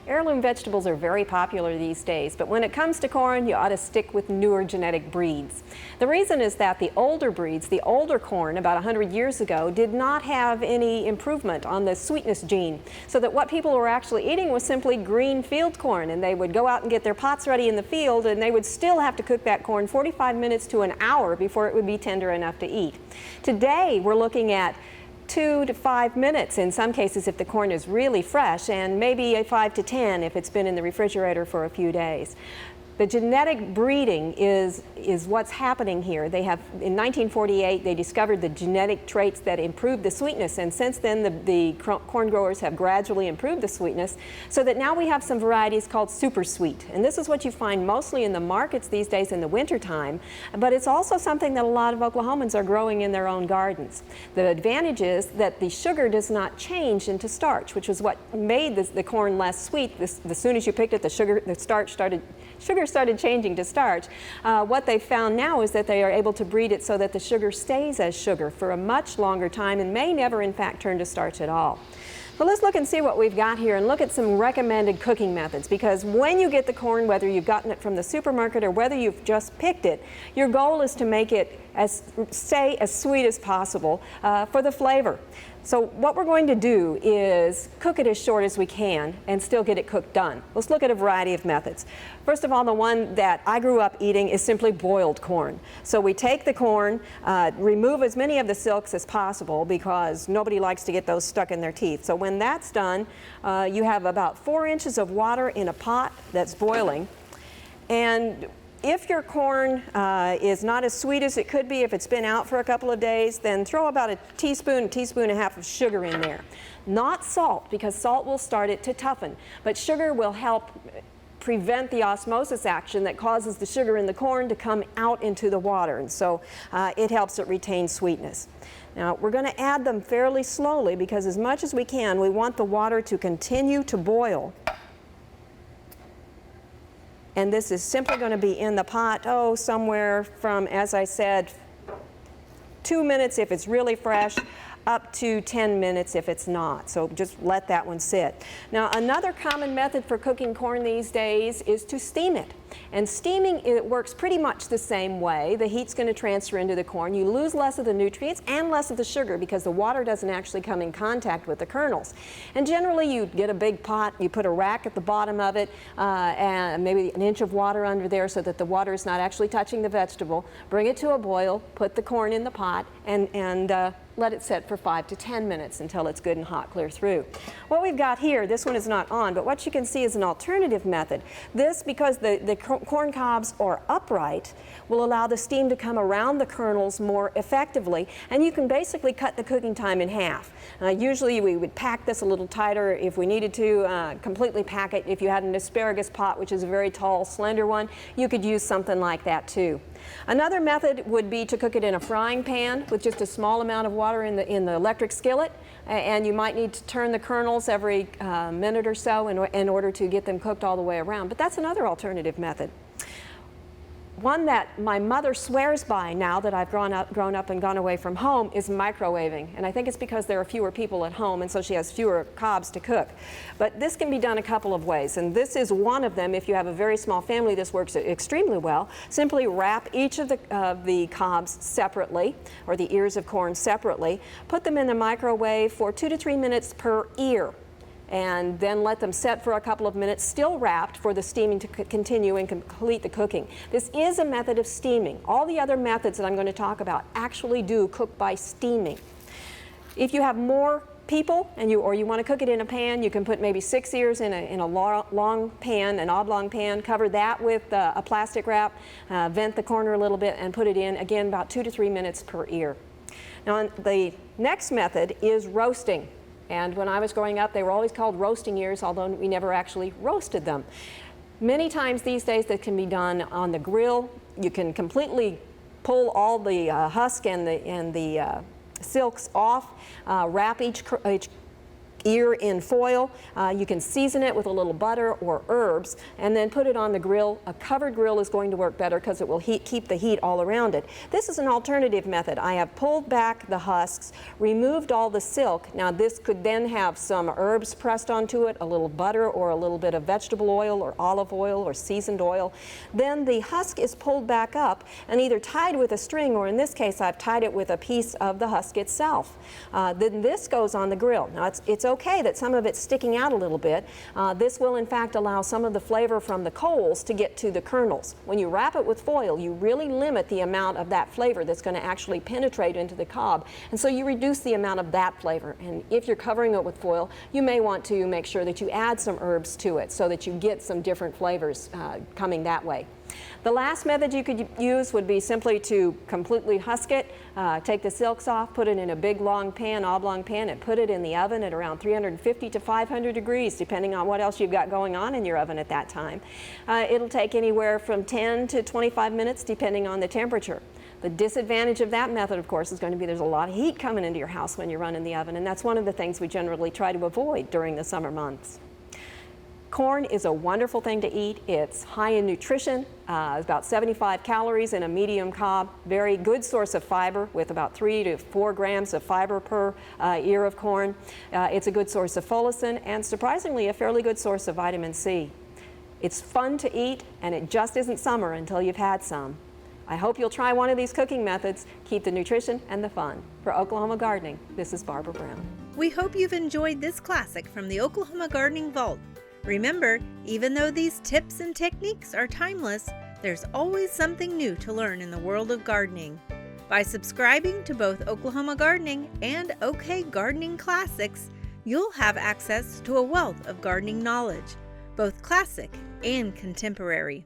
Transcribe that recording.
Heirloom vegetables are very popular these days, but when it comes to corn, you ought to stick with newer genetic breeds. The reason is that the older breeds, the older corn about 100 years ago, did not have any improvement on the sweetness gene, so that what people were actually eating was simply green field corn, and they would go out and get their pots ready in the field, and they would still have to cook that corn 45 minutes to an hour before it would be tender enough to eat. Today, we're looking at 2 to 5 minutes in some cases if the corn is really fresh, and maybe 5 to 10 if it's been in the refrigerator for a few days. The genetic breeding is what's happening here. They have, in 1948, they discovered the genetic traits that improve the sweetness, and since then the corn growers have gradually improved the sweetness, so that now we have some varieties called super sweet. And this is what you find mostly in the markets these days in the wintertime, but it's also something that a lot of Oklahomans are growing in their own gardens. The advantage is that the sugar does not change into starch, which was what made the corn less sweet. As soon as you picked it, the sugar started changing to starch. What they found now is that they are able to breed it so that the sugar stays as sugar for a much longer time and may never in fact turn to starch at all. But let's look and see what we've got here and look at some recommended cooking methods, because when you get the corn, whether you've gotten it from the supermarket or whether you've just picked it, your goal is to make it as sweet as possible for the flavor. So what we're going to do is cook it as short as we can and still get it cooked done. Let's look at a variety of methods. First of all, the one that I grew up eating is simply boiled corn. So we take the corn, remove as many of the silks as possible because nobody likes to get those stuck in their teeth. So when that's done, you have about 4 inches of water in a pot that's boiling. And if your corn is not as sweet as it could be if it's been out for a couple of days, then throw about a teaspoon and a half of sugar in there. Not salt, because salt will start it to toughen, but sugar will help prevent the osmosis action that causes the sugar in the corn to come out into the water, and so it helps it retain sweetness. Now we're going to add them fairly slowly because as much as we can, we want the water to continue to boil. And this is simply going to be in the pot, somewhere from, as I said, 2 minutes if it's really fresh, up to 10 minutes if it's not. So just let that one sit. Now another common method for cooking corn these days is to steam it. And steaming, it works pretty much the same way. The heat's going to transfer into the corn. You lose less of the nutrients and less of the sugar because the water doesn't actually come in contact with the kernels. And generally you get a big pot, you put a rack at the bottom of it, and maybe an inch of water under there so that the water is not actually touching the vegetable. Bring it to a boil, put the corn in the pot, and let it sit for 5 to 10 minutes until it's good and hot clear through. What we've got here, this one is not on, but what you can see is an alternative method. This, because the corn cobs are upright, will allow the steam to come around the kernels more effectively, and you can basically cut the cooking time in half. Usually we would pack this a little tighter if we needed to, completely pack it. If you had an asparagus pot, which is a very tall, slender one, you could use something like that too. Another method would be to cook it in a frying pan with just a small amount of water in the electric skillet, and you might need to turn the kernels every minute or so in order to get them cooked all the way around. But that's another alternative method. One that my mother swears by now that I've grown up and gone away from home is microwaving. And I think it's because there are fewer people at home, and so she has fewer cobs to cook. But this can be done a couple of ways, and this is one of them. If you have a very small family, this works extremely well. Simply wrap each of the cobs separately, or the ears of corn separately. Put them in the microwave for 2 to 3 minutes per ear, and then let them set for a couple of minutes, still wrapped, for the steaming to continue and complete the cooking. This is a method of steaming. All the other methods that I'm going to talk about actually do cook by steaming. If you have more people and you want to cook it in a pan, you can put maybe 6 ears in a long pan, an oblong pan, cover that with a plastic wrap, vent the corner a little bit, and put it in, again, about 2 to 3 minutes per ear. Now the next method is roasting. And when I was growing up, they were always called roasting ears, although we never actually roasted them. Many times these days that can be done on the grill. You can completely pull all the husk and the silks off, wrap each ear in foil. You can season it with a little butter or herbs and then put it on the grill. A covered grill is going to work better because it will keep the heat all around it. This is an alternative method. I have pulled back the husks, removed all the silk. Now this could then have some herbs pressed onto it, a little butter or a little bit of vegetable oil or olive oil or seasoned oil. Then the husk is pulled back up and either tied with a string, or in this case I've tied it with a piece of the husk itself. Then this goes on the grill. Now it's okay that some of it's sticking out a little bit. This will in fact allow some of the flavor from the coals to get to the kernels. When you wrap it with foil, you really limit the amount of that flavor that's going to actually penetrate into the cob, and so you reduce the amount of that flavor. And if you're covering it with foil, you may want to make sure that you add some herbs to it so that you get some different flavors coming that way. The last method you could use would be simply to completely husk it, take the silks off, put it in a big long pan, oblong pan, and put it in the oven at around 350 to 500 degrees, depending on what else you've got going on in your oven at that time. It'll take anywhere from 10 to 25 minutes, depending on the temperature. The disadvantage of that method, of course, is going to be there's a lot of heat coming into your house when you're running the oven, and that's one of the things we generally try to avoid during the summer months. Corn is a wonderful thing to eat. It's high in nutrition, about 75 calories in a medium cob, very good source of fiber with about 3 to 4 grams of fiber per ear of corn. It's a good source of folacin and surprisingly a fairly good source of vitamin C. It's fun to eat and it just isn't summer until you've had some. I hope you'll try one of these cooking methods. Keep the nutrition and the fun. For Oklahoma Gardening, this is Barbara Brown. We hope you've enjoyed this classic from the Oklahoma Gardening Vault. Remember, even though these tips and techniques are timeless, there's always something new to learn in the world of gardening. By subscribing to both Oklahoma Gardening and OK Gardening Classics, you'll have access to a wealth of gardening knowledge, both classic and contemporary.